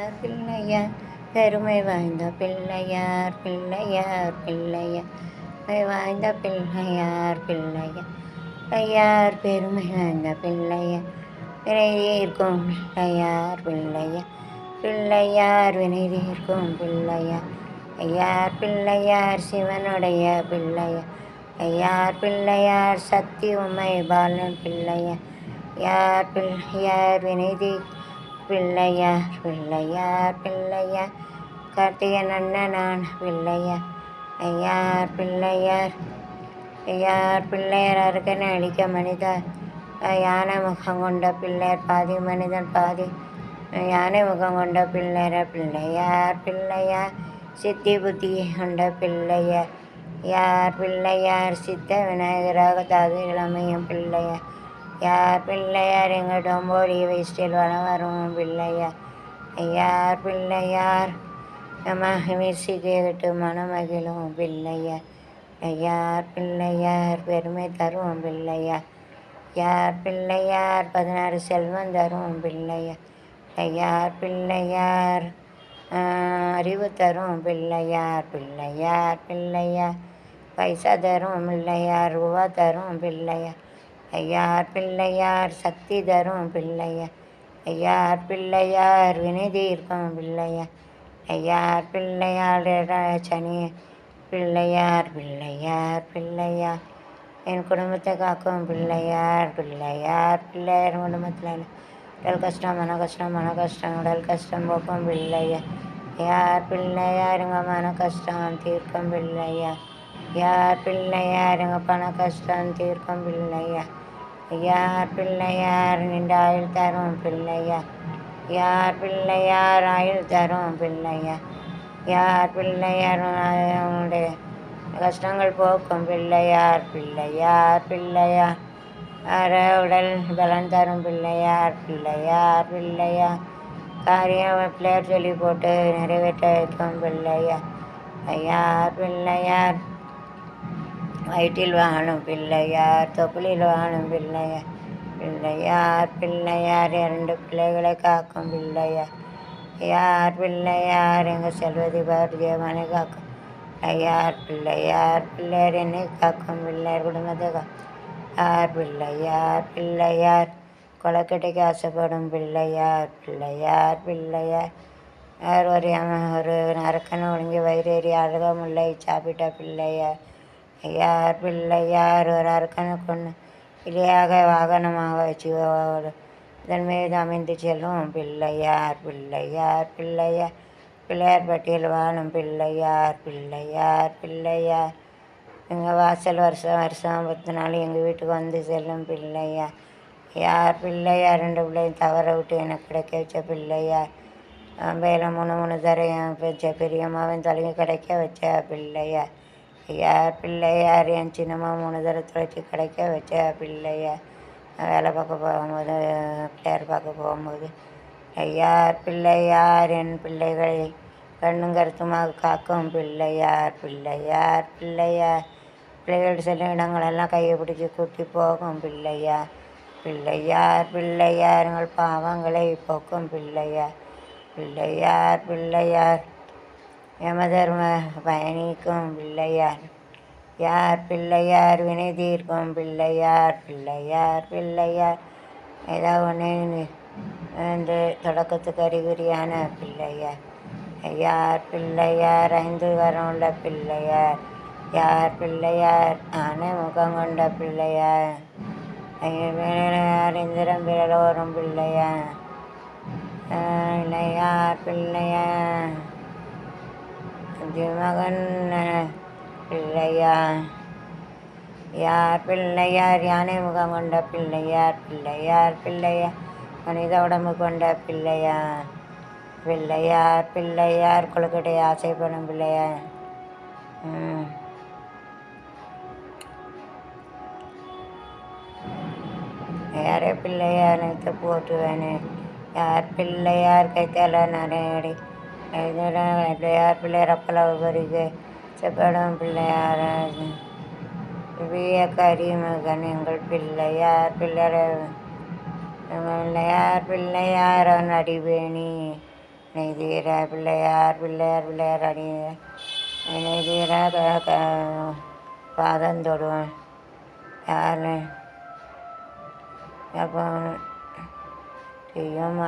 பிள்ளையார் பிள்ளையார் பெருமை வாய்ந்த பிள்ளையார் பிள்ளையார் பிள்ளையார் பெருமை வாய்ந்த பிள்ளையார் பிள்ளையார் பிள்ளையார் பெருமை வாய்ந்த பிள்ளையார் வினை தீர்க்கும் பிள்ளையார் பிள்ளையார் பிள்ளையார் வினை தீர்க்கும் பிள்ளையார் ஐயார் பிள்ளையார் சிவனுடைய பிள்ளையார் ஐயார் பிள்ளையார் சக்தி உமை பாலன் பிள்ளையார் யார் பிள்ளையார் வினைதி பிள்ளையார் பிள்ளையார் பிள்ளையார் கார்த்திகன் அண்ணனான பிள்ளையார் ஐயார் பிள்ளையார் ஐயார் பிள்ளையார் அருகனை அழிக்க மனிதர் யானை முகம் கொண்ட பிள்ளையார் பாதி மனிதன் பாதி யானை முகம் கொண்ட பிள்ளையார் பிள்ளையார் பிள்ளையார் சித்தி புத்தி கொண்ட பிள்ளையார் யார் பிள்ளையார் சித்த விநாயகராக தாது இளமையும் பிள்ளையார் யார் பிள்ளையார் எங்கள் டொம்போடி வேஸ்டில் வரும் பிள்ளையார் ஐயார் பிள்ளையார் மிர்சிக்கு விட்டு மனமகிழும் பிள்ளையார் ஐயார் பிள்ளையார் பெருமை தரும் பிள்ளையார் யார் பிள்ளையார் 16 செல்வம் தரும் பிள்ளையார் ஐயார் பிள்ளையார் அறிவு தரும் பிள்ளையார் பிள்ளையார் பிள்ளையார் பைசா தரும் பிள்ளையார் ரூபா தரும் பிள்ளையார் ஐயார் பிள்ளையார் சக்தி தரும் பிள்ளையார் ஐயார் பிள்ளையார் வினை தீர்க்கும் பிள்ளையார் ஐயார் பிள்ளையார் சனி பிள்ளையார் பிள்ளையார் பிள்ளையார் என் குடும்பத்தை காக்கும் பிள்ளையார் பிள்ளையார் பிள்ளையார் குடும்பத்தில் உடல் கஷ்டம் மன கஷ்டம் உடல் கஷ்டம் போக்கும் பிள்ளையார் யார் பிள்ளையார் எங்கள் மன கஷ்டம் தீர்க்கும் பிள்ளையார் யார் பிள்ளையார் எங்கள் பண கஷ்டம் தீர்க்கும் பிள்ளையார் யார் பிள்ளையார் நின்ற ஆயுள் தரும் பிள்ளையார் யார் பிள்ளையார் ஆயுள் தரும் பிள்ளையார் யார் பிள்ளையார் அவனுடைய கஷ்டங்கள் போக்கும் பிள்ளையார் பிள்ளையார் பிள்ளையார் உடல் பலன் தரும் பிள்ளையார் பிள்ளையார் பிள்ளையார் காரியம் பிள்ளையார் சொல்லி போட்டு நிறைவேற்ற வைக்கும் பிள்ளையார் ஐயார் பிள்ளையார் வயிற்றில் வாழும் பிள்ளையார் தொப்புளில் வாழும் பிள்ளையார் பிள்ளையார் பிள்ளையார் 2 பிள்ளைகளை காக்கும் பிள்ளையார் யார் பிள்ளையார் எங்கள் செல்வதி பாரதியமனை காக்கும் ஐயார் பிள்ளையார் பிள்ளையார் என்னை காக்கும் பிள்ளையார் குடும்பத்தை காக்கும் யார் பிள்ளையார் பிள்ளையார் கொலக்கட்டைக்கு ஆசைப்படும் பிள்ளையார் பிள்ளையார் பிள்ளையார் யார் ஒரு நரக்கனை ஒழுங்கி வயிறேறி அழக முல்லை சாப்பிட்ட பிள்ளையார் ஐயார் பிள்ளையார் ஒரு அரக்கனை கொண்டு இலையாக வாகனமாக வச்சு இதன் மீது அமைந்து செல்லும் பிள்ளையார் பிள்ளையார் பிள்ளையார் பிள்ளையார் பட்டியல் வாழும் பிள்ளையார் பிள்ளையார் பிள்ளையார் எங்கள் வாசல் வருஷம் 10 நாள் எங்கள் வீட்டுக்கு வந்து செல்லும் பிள்ளையார் யார் பிள்ளையார் 2 பிள்ளையும் தவற விட்டு எனக்கு கிடைக்க வச்ச பிள்ளையார் வேலை 3 தரையும் வச்ச பெரியம்மாவின் தலையை கிடைக்க வச்ச பிள்ளையார் யார் பிள்ளையார் என் சின்னம்மா 3 தரத்தில் வச்சு கிடைக்க வச்ச பிள்ளையார் வேலை பார்க்க போகும்போது பிள்ளையார் பார்க்க போகும்போது ஐயார் பிள்ளையார் என் பிள்ளைகளை கண்ணும் கருத்துமாக காக்கும் பிள்ளையார் பிள்ளையார் பிள்ளையார் பிள்ளைகள் செல்லும் இடங்களெல்லாம் கையை பிடிச்சி கூட்டி போகும் பிள்ளையார் பிள்ளையார் பிள்ளையார் எங்கள் பாவங்களை போக்கும் பிள்ளையார் பிள்ளையார் பிள்ளையார் யமதர்ம பயணிக்கும் பிள்ளையார் யார் பிள்ளையார் வினை தீர்க்கும் பிள்ளையார் பிள்ளையார் பிள்ளையார் ஏதாவது ஒன்று வந்து தொடக்கத்துக்கு அறிகுறியான பிள்ளையார் யார் பிள்ளையார் 5 வரம் உள்ள பிள்ளையார் யார் பிள்ளையார் ஆனை முகம் கொண்ட பிள்ளையார் பிள்ளையார் இந்திரம் பிறலோரும் பிள்ளையார் யார் பிள்ளையார் மகன் பிள்ளையார் யார் பிள்ளையார் யானை முகம் கொண்ட பிள்ளையார் பிள்ளையார் பிள்ளையார் மனித உடம்பு கொண்ட பிள்ளையார் பிள்ளையார் பிள்ளையார் கொழுக்கட்டை ஆசைப்படும் பிள்ளையார் யாரே பிள்ளையார் நினைத்து போற்றுவேனே யார் பிள்ளையார் கைத்தால நிறையடி பிள்ளையார் பிள்ளையார் அப்பளவு பறிக்கு செப்படும் பிள்ளையார் கரிமகன் எங்கள் பிள்ளையார் பிள்ளையார் பிள்ளையார் அவன் அடிவேணி நெய் தீர பிள்ளையார் பிள்ளையார் பிள்ளையார் அடி நெய் தீர பாதம் தொடுவேன் யார் அப்போ செய்யும்